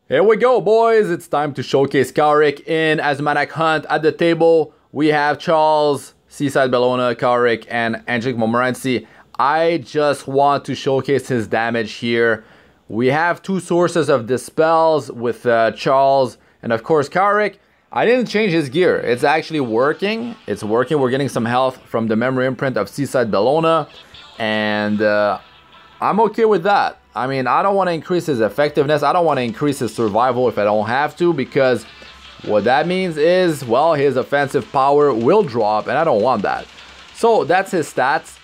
Here we go, boys. It's time to showcase Kawerik in Azimanak Hunt. At the table, we have Charles, Seaside Bellona, Kawerik, and Angelic Montmorancy. I just want to showcase his damage here. We have two sources of dispels with Charles and, of course, Kawerik. I didn't change his gear. It's actually working. It's working. We're getting some health from the memory imprint of Seaside Bellona. And I'm okay with that. I mean, I don't want to increase his effectiveness. I don't want to increase his survival if I don't have to, because what that means is, well, his offensive power will drop, and I don't want that. So that's his stats.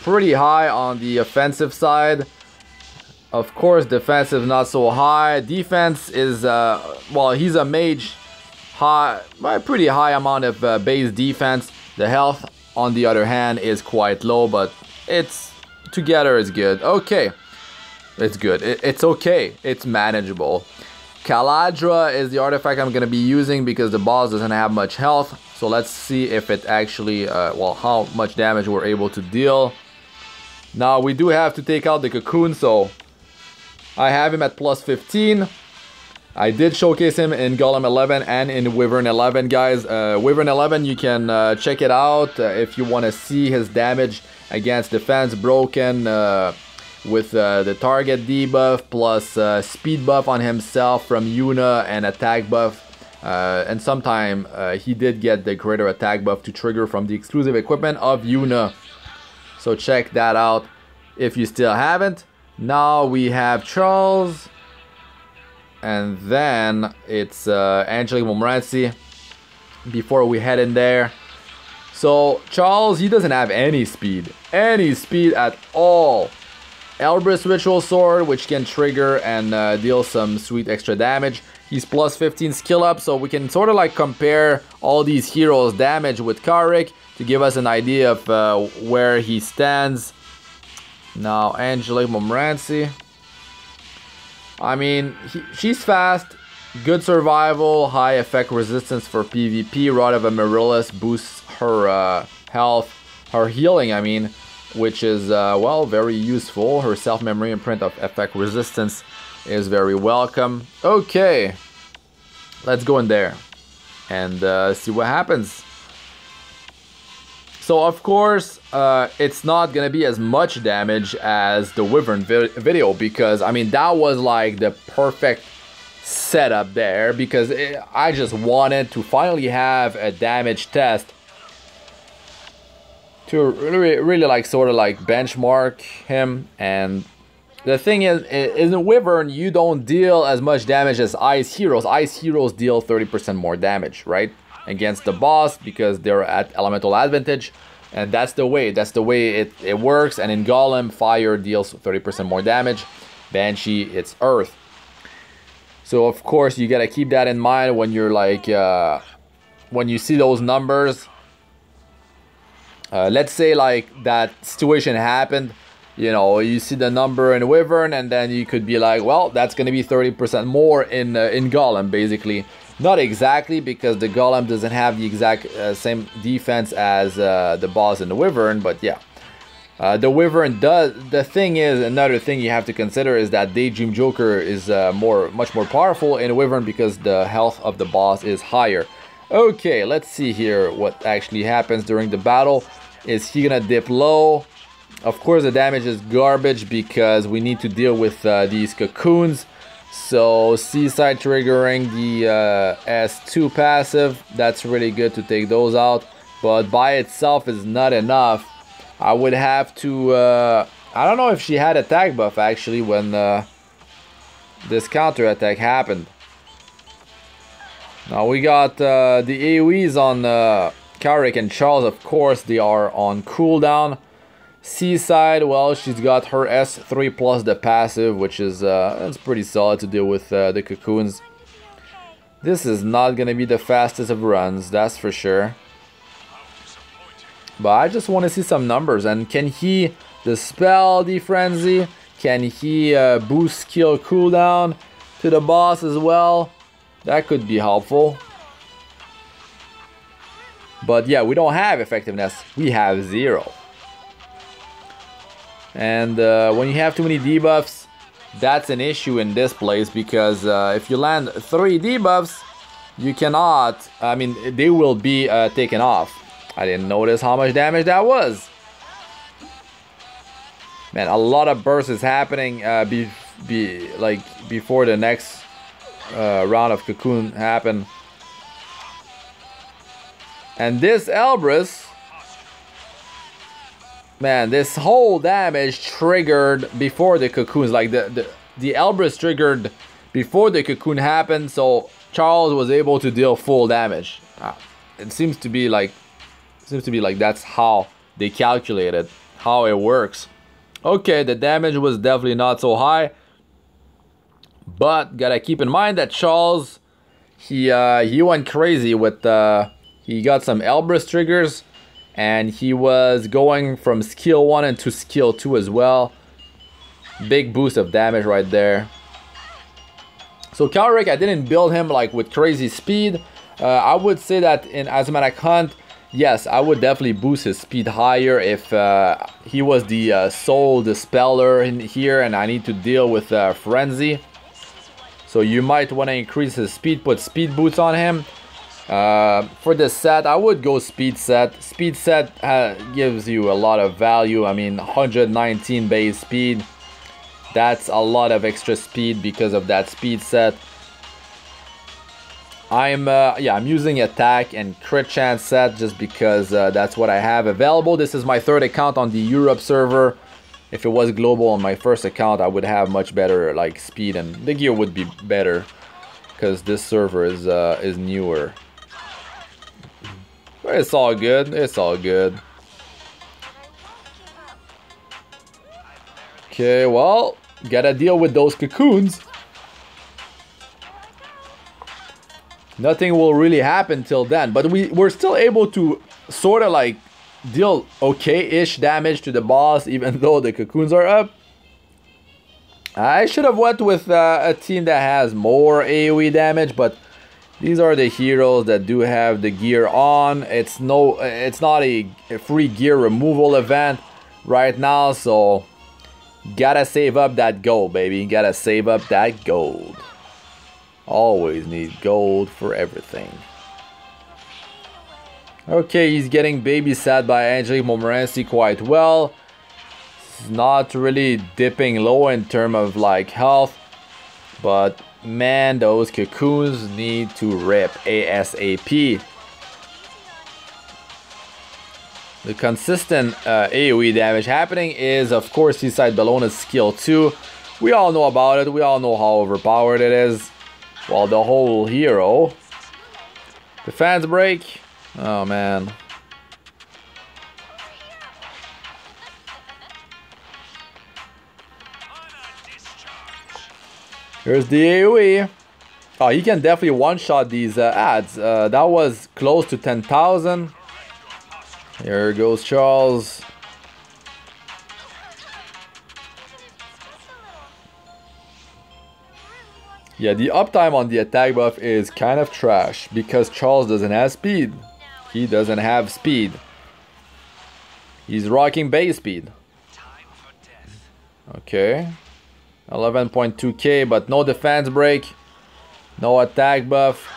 Pretty high on the offensive side. Of course, defensive not so high. Defense is, well, he's a mage. Pretty high amount of base defense. The health, on the other hand, is quite low, but it's together is good. Okay, it's good. It's okay. It's manageable. Caladra is the artifact I'm gonna be using because the boss doesn't have much health. So let's see if it actually, well, how much damage we're able to deal. Now we do have to take out the cocoon, so I have him at plus 15. I did showcase him in Golem 11 and in Wyvern 11, guys. Wyvern 11, you can check it out if you want to see his damage against defense broken with the target debuff plus speed buff on himself from Yuna and attack buff. And sometime he did get the greater attack buff to trigger from the exclusive equipment of Yuna. So check that out if you still haven't. Now we have Charles. And then it's Angelic Montmorancy before we head in there. So Charles, he doesn't have any speed at all. Elbrus Ritual Sword, which can trigger and deal some sweet extra damage. He's plus 15 skill up, so we can sort of like compare all these heroes' damage with Kawerik to give us an idea of where he stands. Now Angelic Montmorancy. I mean, she's fast, good survival, high effect resistance for PvP. Rod of Amaryllis boosts her health, her healing, I mean, which is, well, very useful. Her self-memory imprint of effect resistance is very welcome. Okay, let's go in there and see what happens. So, of course, it's not going to be as much damage as the Wyvern video because, I mean, that was like the perfect setup there because I just wanted to finally have a damage test to really like sort of like benchmark him. And the thing is, in Wyvern, you don't deal as much damage as Ice Heroes. Ice Heroes deal 30% more damage, right? Against the boss because they're at elemental advantage, and that's the way it works. And in Golem, fire deals 30% more damage. Banshee, it's earth. So of course you gotta keep that in mind when you're like when you see those numbers. Let's say like that situation happened, you know, you see the number in Wyvern and then you could be like, well, that's gonna be 30% more in Golem, basically. Not exactly, because the Golem doesn't have the exact same defense as the boss in the Wyvern, but yeah. The Wyvern does. The thing is, another thing you have to consider is that Daydream Joker is much more powerful in Wyvern because the health of the boss is higher. Okay, let's see here what actually happens during the battle. Is he gonna dip low? Of course, the damage is garbage because we need to deal with these cocoons. So Seaside triggering the S2 passive, that's really good to take those out, but by itself is not enough. I would have to, I don't know if she had attack buff actually when this counter attack happened. Now we got the AoEs on Kawerik and Charles, of course they are on cooldown. Seaside, well, she's got her S3 plus the passive, which is that's pretty solid to deal with the cocoons. This is not gonna be the fastest of runs, that's for sure. But I just want to see some numbers. And can he dispel the frenzy? Can he boost skill cooldown to the boss as well? That could be helpful. But yeah, we don't have effectiveness, we have 0. And when you have too many debuffs, that's an issue in this place, because if you land 3 debuffs, you cannot, I mean, they will be taken off. I didn't notice how much damage that was. Man, a lot of bursts is happening before the next round of cocoon happen. And this Elbrus, man, this whole damage triggered before the cocoons. Like the Elbrus triggered before the cocoon happened, so Charles was able to deal full damage. It seems to be like that's how they calculated how it works. Okay, the damage was definitely not so high, but gotta keep in mind that Charles, he went crazy with he got some Elbrus triggers, and he was going from skill 1 into skill 2 as well. Big boost of damage right there. So Kawerik, I didn't build him like with crazy speed. I would say that in Azimanak Hunt, yes, I would definitely boost his speed higher if he was the soul dispeller in here and I need to deal with frenzy. So you might want to increase his speed, put speed boots on him. For this set, I would go speed set. Speed set gives you a lot of value. I mean, 119 base speed. That's a lot of extra speed because of that speed set. I'm using attack and crit chance set just because that's what I have available. This is my 3rd account on the Europe server. If it was global on my 1st account, I would have much better like speed, and the gear would be better because this server is newer. But it's all good. It's all good. Okay, well, gotta deal with those cocoons. Nothing will really happen till then, but we're still able to sort of like deal okay-ish damage to the boss even though the cocoons are up. I should have went with a team that has more AoE damage, but these are the heroes that do have the gear on. It's not a free gear removal event right now, so gotta save up that gold, baby. Gotta save up that gold. Always need gold for everything. Okay, he's getting babysat by Angelic Montmorancy quite well. He's not really dipping low in terms of like health, but man, those cocoons need to rip ASAP. The consistent AoE damage happening is, of course, Seaside Bellona's skill 2. We all know about it. We all know how overpowered it is. Well, the whole hero. Defense break. Oh, man. Here's the AoE. Oh, he can definitely one-shot these ads. That was close to 10,000. Here goes Charles. Yeah, the uptime on the attack buff is kind of trash because Charles doesn't have speed. He doesn't have speed. He's rocking base speed. Okay. 11.2k, but no defense break. No attack buff.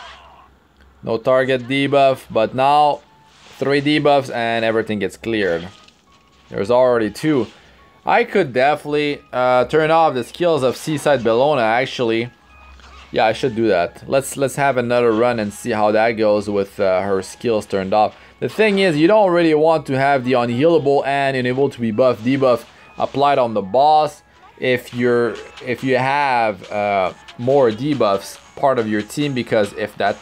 No target debuff. But now 3 debuffs and everything gets cleared. There's already 2. I could definitely turn off the skills of Seaside Bellona actually. Yeah, I should do that. Let's have another run and see how that goes with her skills turned off. The thing is, you don't really want to have the unhealable and unable to be buff debuff applied on the boss if you have more debuffs part of your team, because if that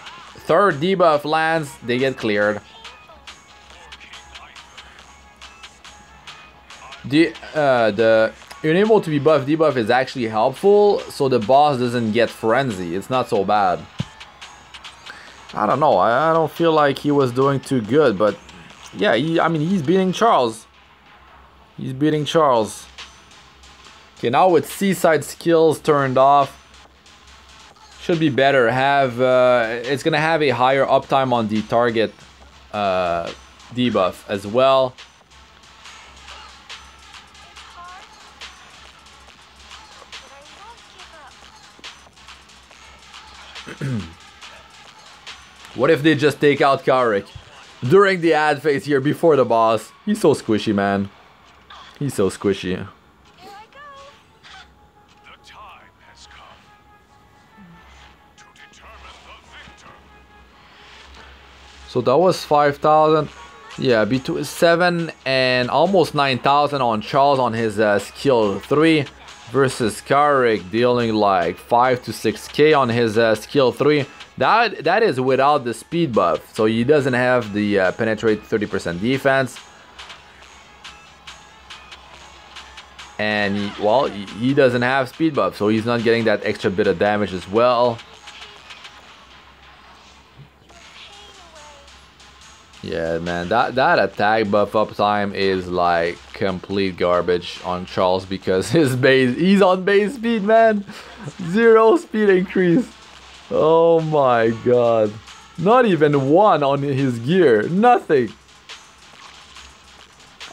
3rd debuff lands, they get cleared. The unable to be buff debuff is actually helpful, so the boss doesn't get frenzy. It's not so bad. I don't know. I don't feel like he was doing too good, but yeah, I mean, he's beating Charles. He's beating Charles. Okay, now with Seaside skills turned off, should be better. It's gonna have a higher uptime on the target debuff as well. What if they just take out Kawerik during the ad phase here before the boss? He's so squishy, man. He's so squishy. Here I go. The time has come to determine the victor. So that was 5,000. Yeah, between 7 and almost 9,000 on Charles on his skill 3 versus Kawerik dealing like 5 to 6k on his skill 3. That is without the speed buff, so he doesn't have the penetrate 30% defense. And he doesn't have speed buff, so he's not getting that extra bit of damage as well. Yeah, man, that attack buff uptime is like complete garbage on Charles because he's on base speed, man. 0 speed increase. Oh my god. Not even 1 on his gear. Nothing.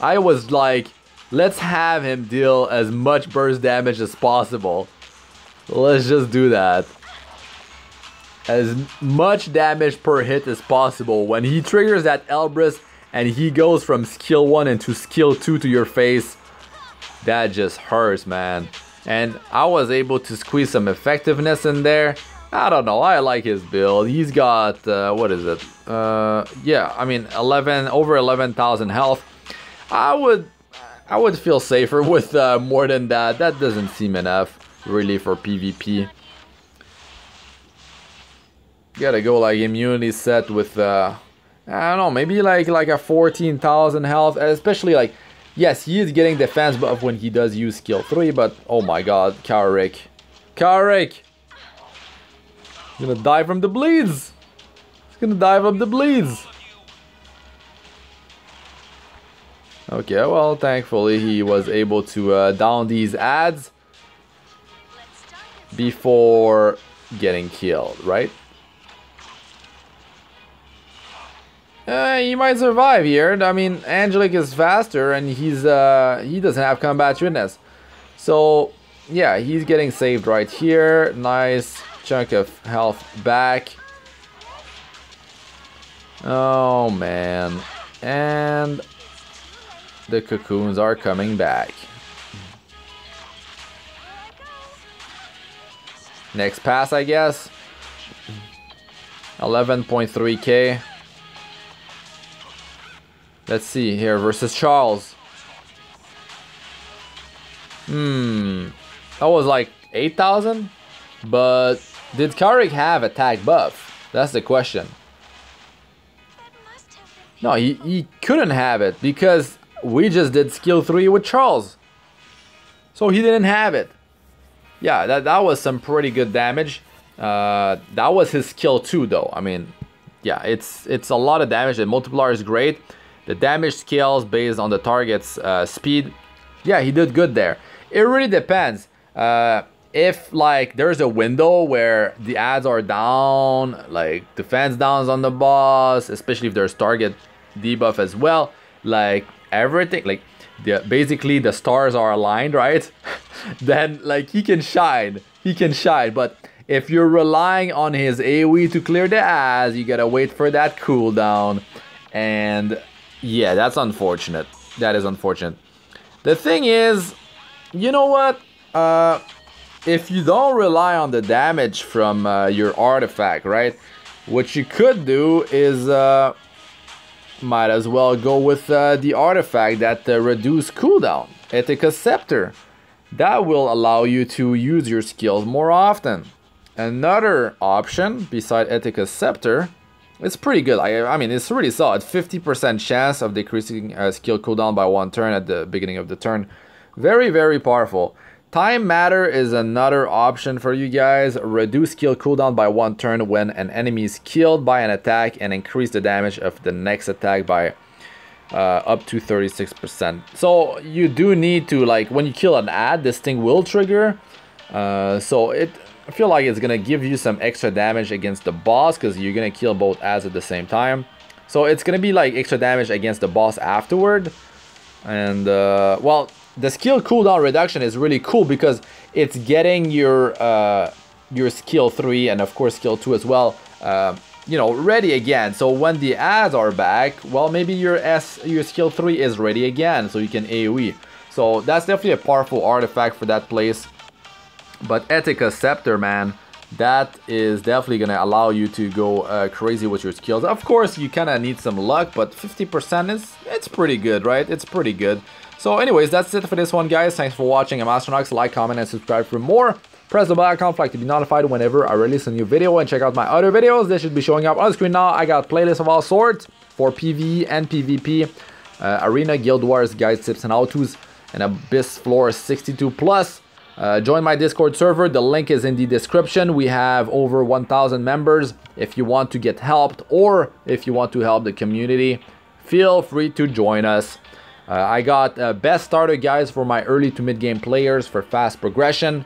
I was like, let's have him deal as much burst damage as possible. Let's just do that. As much damage per hit as possible. When he triggers that Elbrus and he goes from skill 1 into skill 2 to your face, that just hurts, man. And I was able to squeeze some effectiveness in there. I don't know, I like his build. He's got, what is it? Yeah, I mean, over 11,000 health. I would feel safer with more than that. That doesn't seem enough, really, for PvP. Gotta go like immunity set with, I don't know, maybe like a 14,000 health. Especially like, yes, he is getting defense buff when he does use skill 3, but oh my god, Kawerik. Kawerik! He's gonna die from the bleeds. He's gonna die from the bleeds. Okay, well, thankfully he was able to down these ads before getting killed, right? He might survive here. I mean, Angelic is faster and he doesn't have combat fitness. So, yeah, he's getting saved right here. Nice chunk of health back. Oh man. And the cocoons are coming back. Next pass, I guess. 11.3k. Let's see here versus Charles. That was like 8,000. But did Kawerik have attack buff? That's the question. No, he couldn't have it because we just did skill 3 with Charles. So he didn't have it. Yeah, that was some pretty good damage. That was his skill 2 though. I mean, yeah, it's a lot of damage. The multiplier is great. The damage scales based on the target's speed. Yeah, he did good there. It really depends. If like there's a window where the ads are down, like defense downs on the boss, especially if there's target debuff as well, like everything, like basically the stars are aligned, right? Then like he can shine. But if you're relying on his AoE to clear the ads, you gotta wait for that cooldown. And yeah, that's unfortunate. That is unfortunate. The thing is, you know what? If you don't rely on the damage from your artifact, right? What you could do is might as well go with the artifact that reduce cooldown, Ethica's Scepter. That will allow you to use your skills more often. Another option beside Ethica's Scepter, it's pretty good. I mean, it's really solid. 50% chance of decreasing skill cooldown by 1 turn at the beginning of the turn. Very, very powerful. Time Matter is another option for you guys. Reduce skill cooldown by 1 turn when an enemy is killed by an attack and increase the damage of the next attack by up to 36%. So you do need to, like, when you kill an ad, this thing will trigger. So I feel like it's gonna give you some extra damage against the boss because you're gonna kill both ads at the same time. So it's gonna be like extra damage against the boss afterward. And well, the skill cooldown reduction is really cool because it's getting your your skill 3 and of course skill 2 as well, you know, ready again. So when the ads are back, well, maybe your skill 3 is ready again, so you can AoE. So that's definitely a powerful artifact for that place. But Etika Scepter, man, that is definitely gonna allow you to go crazy with your skills. Of course, you kind of need some luck, but 50% it's pretty good, right? It's pretty good. So anyways, that's it for this one, guys. Thanks for watching. I'm Astranox. Like, comment, and subscribe for more. Press the bell icon to be notified whenever I release a new video, and check out my other videos. They should be showing up on the screen now. I got playlists of all sorts for PVE and PvP, Arena, Guild Wars, guides, tips, and how-tos, and Abyss Floor 62+. Join my Discord server. The link is in the description. We have over 1,000 members. If you want to get helped, or if you want to help the community, feel free to join us. I got best starter guides for my early to mid game players for fast progression.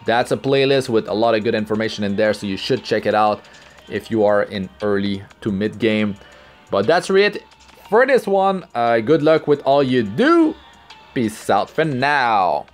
That's a playlist with a lot of good information in there, so you should check it out if you are in early to mid game. But that's it for this one. Good luck with all you do. Peace out for now.